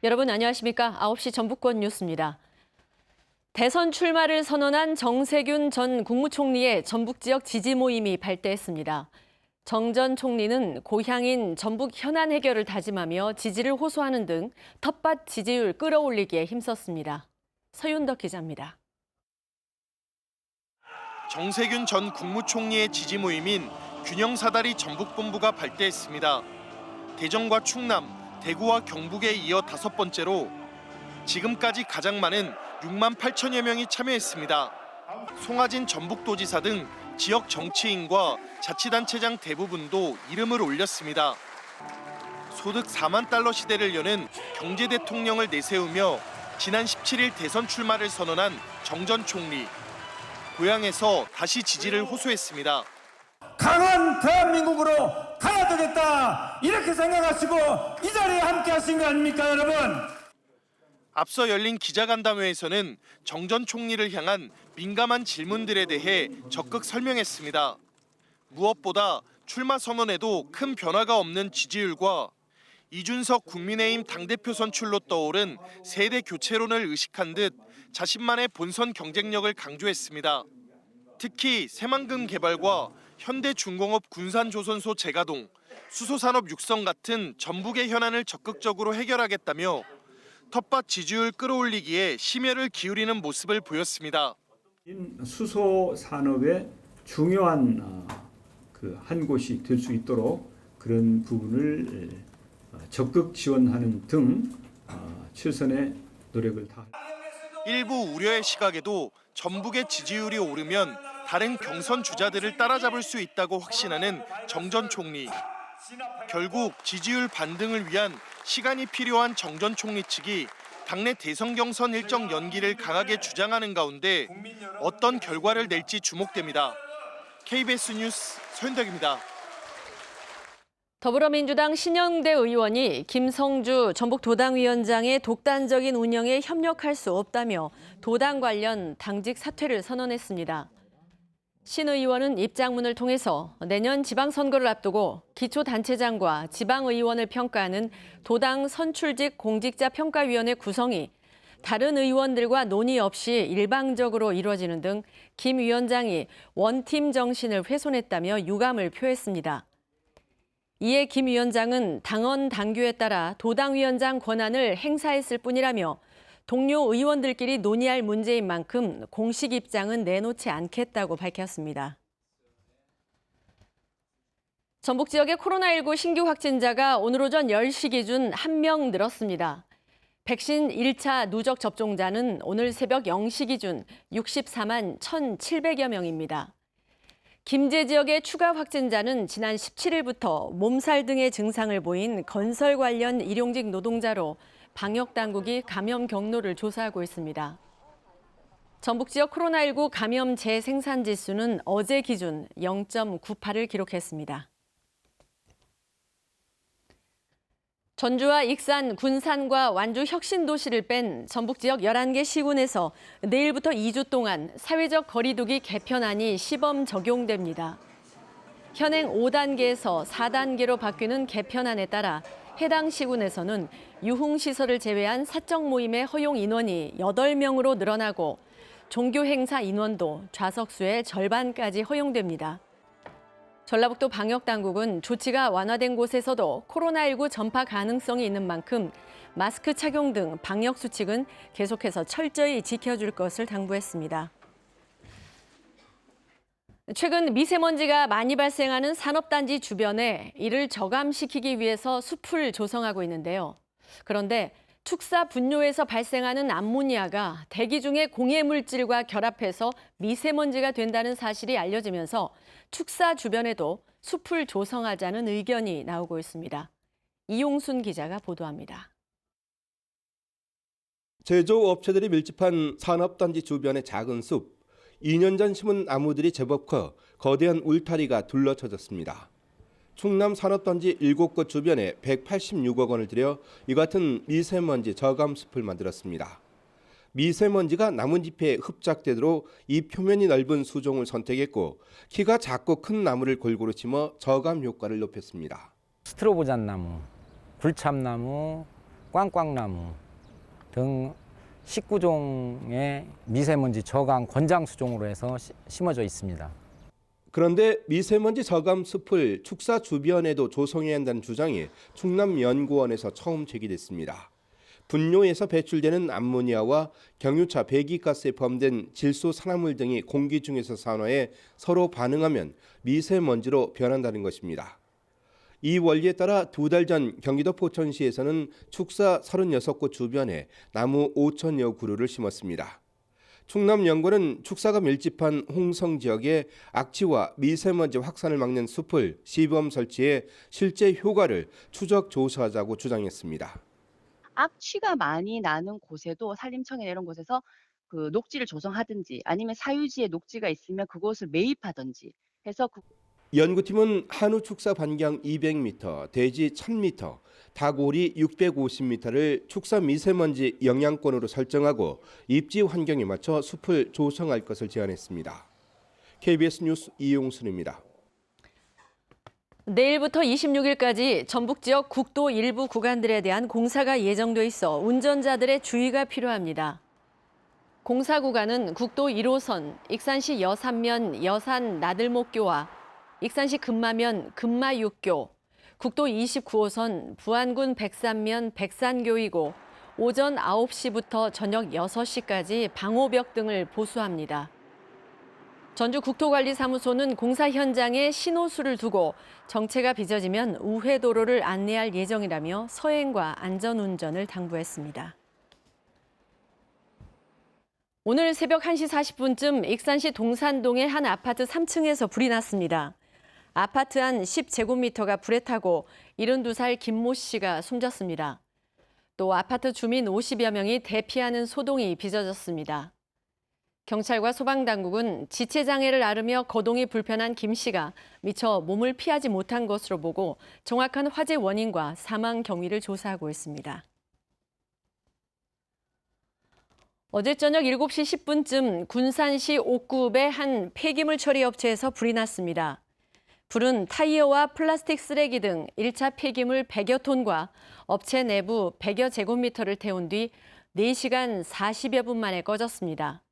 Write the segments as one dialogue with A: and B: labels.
A: 여러분 안녕하십니까? 9시 전북권 뉴스입니다. 대선 출마를 선언한 정세균 전 국무총리의 전북 지역 지지 모임이 발대했습니다. 정 전 총리는 고향인 전북 현안 해결을 다짐하며 지지를 호소하는 등 텃밭 지지율 끌어올리기에 힘썼습니다. 서윤덕 기자입니다.
B: 정세균 전 국무총리의 지지 모임인 균형사다리 전북본부가 발대했습니다. 대전과 충남, 대구와 경북에 이어 5번째로 지금까지 가장 많은 6만 8천여 명이 참여했습니다. 송하진 전북도지사 등 지역 정치인과 자치단체장 대부분도 이름을 올렸습니다. 소득 4만 달러 시대를 여는 경제 대통령을 내세우며 지난 17일 대선 출마를 선언한 정 전 총리. 고향에서 다시 지지를 호소했습니다.
C: 강한 대한민국으로 가야 되겠다 이렇게 생각하시고 이 자리에 함께 하신 거 아닙니까 여러분?
B: 앞서 열린 기자간담회에서는 정 전 총리를 향한 민감한 질문들에 대해 적극 설명했습니다. 무엇보다 출마 선언에도 큰 변화가 없는 지지율과 이준석 국민의힘 당대표 선출로 떠오른 세대 교체론을 의식한 듯 자신만의 본선 경쟁력을 강조했습니다. 특히 새만금 개발과 현대중공업 군산조선소 재가동, 수소산업 육성 같은 전북의 현안을 적극적으로 해결하겠다며 텃밭 지지율 끌어올리기에 심혈을 기울이는 모습을 보였습니다.
D: 수소 산업의 중요한 한 곳이 될 수 있도록 그런 부분을 적극 지원하는 등 최선의 노력을 다합니다.
B: 일부 우려의 시각에도 전북의 지지율이 오르면 다른 경선 주자들을 따라잡을 수 있다고 확신하는 정 전 총리. 결국 지지율 반등을 위한 시간이 필요한 정 전 총리 측이 당내 대선 경선 일정 연기를 강하게 주장하는 가운데 어떤 결과를 낼지 주목됩니다. KBS 뉴스 서윤덕입니다.
A: 더불어민주당 신영대 의원이 김성주 전북도당위원장의 독단적인 운영에 협력할 수 없다며 도당 관련 당직 사퇴를 선언했습니다. 신 의원은 입장문을 통해서 내년 지방선거를 앞두고 기초단체장과 지방의원을 평가하는 도당 선출직 공직자평가위원회 구성이 다른 의원들과 논의 없이 일방적으로 이루어지는 등 김 위원장이 원팀 정신을 훼손했다며 유감을 표했습니다. 이에 김 위원장은 당헌 당규에 따라 도당위원장 권한을 행사했을 뿐이라며 동료 의원들끼리 논의할 문제인 만큼 공식 입장은 내놓지 않겠다고 밝혔습니다. 전북 지역의 코로나19 신규 확진자가 오늘 오전 10시 기준 1명 늘었습니다. 백신 1차 누적 접종자는 오늘 새벽 0시 기준 64만 1,700여 명입니다. 김제 지역의 추가 확진자는 지난 17일부터 몸살 등의 증상을 보인 건설 관련 일용직 노동자로 방역당국이 감염 경로를 조사하고 있습니다. 전북 지역 코로나19 감염 재생산 지수는 어제 기준 0.98을 기록했습니다. 전주와 익산, 군산과 완주 혁신도시를 뺀 전북 지역 11개 시군에서 내일부터 2주 동안 사회적 거리두기 개편안이 시범 적용됩니다. 현행 5단계에서 4단계로 바뀌는 개편안에 따라 해당 시군에서는 유흥시설을 제외한 사적 모임의 허용 인원이 8명으로 늘어나고 종교 행사 인원도 좌석수의 절반까지 허용됩니다. 전라북도 방역당국은 조치가 완화된 곳에서도 코로나19 전파 가능성이 있는 만큼 마스크 착용 등 방역 수칙은 계속해서 철저히 지켜줄 것을 당부했습니다. 최근 미세먼지가 많이 발생하는 산업단지 주변에 이를 저감시키기 위해서 숲을 조성하고 있는데요. 그런데 축사 분뇨에서 발생하는 암모니아가 대기 중에 공해 물질과 결합해서 미세먼지가 된다는 사실이 알려지면서 축사 주변에도 숲을 조성하자는 의견이 나오고 있습니다. 이용순 기자가 보도합니다.
E: 제조업체들이 밀집한 산업단지 주변의 작은 숲. 2년 전 심은 나무들이 제법 커 거대한 울타리가 둘러쳐졌습니다. 충남 산업단지 7곳 주변에 186억 원을 들여 이 같은 미세먼지 저감 숲을 만들었습니다. 미세먼지가 나뭇잎에 흡착되도록 이 표면이 넓은 수종을 선택했고 키가 작고 큰 나무를 골고루 심어 저감 효과를 높였습니다.
F: 스트로보잣나무, 굴참나무, 꽝꽝나무 등 19종의 미세먼지 저감 권장 수종으로 해서 심어져 있습니다.
E: 그런데 미세먼지 저감 숲을 축사 주변에도 조성해야 한다는 주장이 충남연구원에서 처음 제기됐습니다. 분뇨에서 배출되는 암모니아와 경유차 배기가스에 포함된 질소 산화물 등이 공기 중에서 산화해 서로 반응하면 미세먼지로 변한다는 것입니다. 이 원리에 따라 2달 전 경기도 포천시에서는 축사 36곳 주변에 나무 5천여 그루를 심었습니다. 충남연구원은 축사가 밀집한 홍성 지역에 악취와 미세먼지 확산을 막는 숲을 시범 설치해 실제 효과를 추적 조사하자고 주장했습니다.
G: 악취가 많이 나는 곳에도 산림청이나 이런 곳에서 그 녹지를 조성하든지 아니면 사유지에 녹지가 있으면 그곳을 매입하든지 해서
E: 연구팀은 한우 축사 반경 200m, 대지 1000m, 닭오리 650m를 축사 미세먼지 영향권으로 설정하고 입지 환경에 맞춰 숲을 조성할 것을 제안했습니다. KBS 뉴스 이용순입니다.
A: 내일부터 26일까지 전북 지역 국도 일부 구간들에 대한 공사가 예정돼 있어 운전자들의 주의가 필요합니다. 공사 구간은 국도 1호선 익산시 여산면 여산 나들목교와 익산시 금마면 금마6교, 국도 29호선 부안군 백산면 백산교이고 오전 9시부터 저녁 6시까지 방호벽 등을 보수합니다. 전주국토관리사무소는 공사 현장에 신호수를 두고 정체가 빚어지면 우회도로를 안내할 예정이라며 서행과 안전운전을 당부했습니다. 오늘 새벽 1시 40분쯤 익산시 동산동의 한 아파트 3층에서 불이 났습니다. 아파트 한 10제곱미터가 불에 타고 72살 김모 씨가 숨졌습니다. 또 아파트 주민 50여 명이 대피하는 소동이 빚어졌습니다. 경찰과 소방당국은 지체장애를 앓으며 거동이 불편한 김 씨가 미처 몸을 피하지 못한 것으로 보고 정확한 화재 원인과 사망 경위를 조사하고 있습니다. 어제 저녁 7시 10분쯤 군산시 옥구읍의 한 폐기물 처리 업체에서 불이 났습니다. 불은 타이어와 플라스틱 쓰레기 등 1차 폐기물 100여 톤과 업체 내부 100여 제곱미터를 태운 뒤 4시간 40여 분 만에 꺼졌습니다.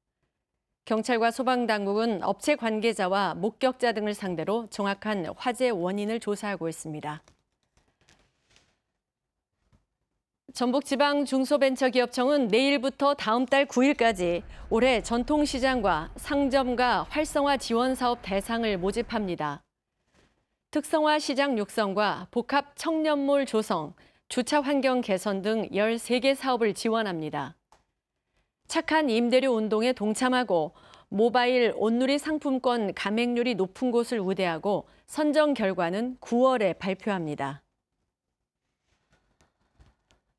A: 경찰과 소방당국은 업체 관계자와 목격자 등을 상대로 정확한 화재 원인을 조사하고 있습니다. 전북지방중소벤처기업청은 내일부터 다음 달 9일까지 올해 전통시장과 상점가 활성화 지원 사업 대상을 모집합니다. 특성화 시장 육성과 복합 청년몰 조성, 주차 환경 개선 등 13개 사업을 지원합니다. 착한 임대료 운동에 동참하고 모바일 온누리 상품권 감액률이 높은 곳을 우대하고 선정 결과는 9월에 발표합니다.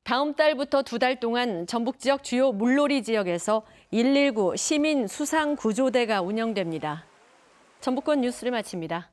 A: 다음 달부터 2달 동안 전북 지역 주요 물놀이 지역에서 119 시민 수상 구조대가 운영됩니다. 전북권 뉴스를 마칩니다.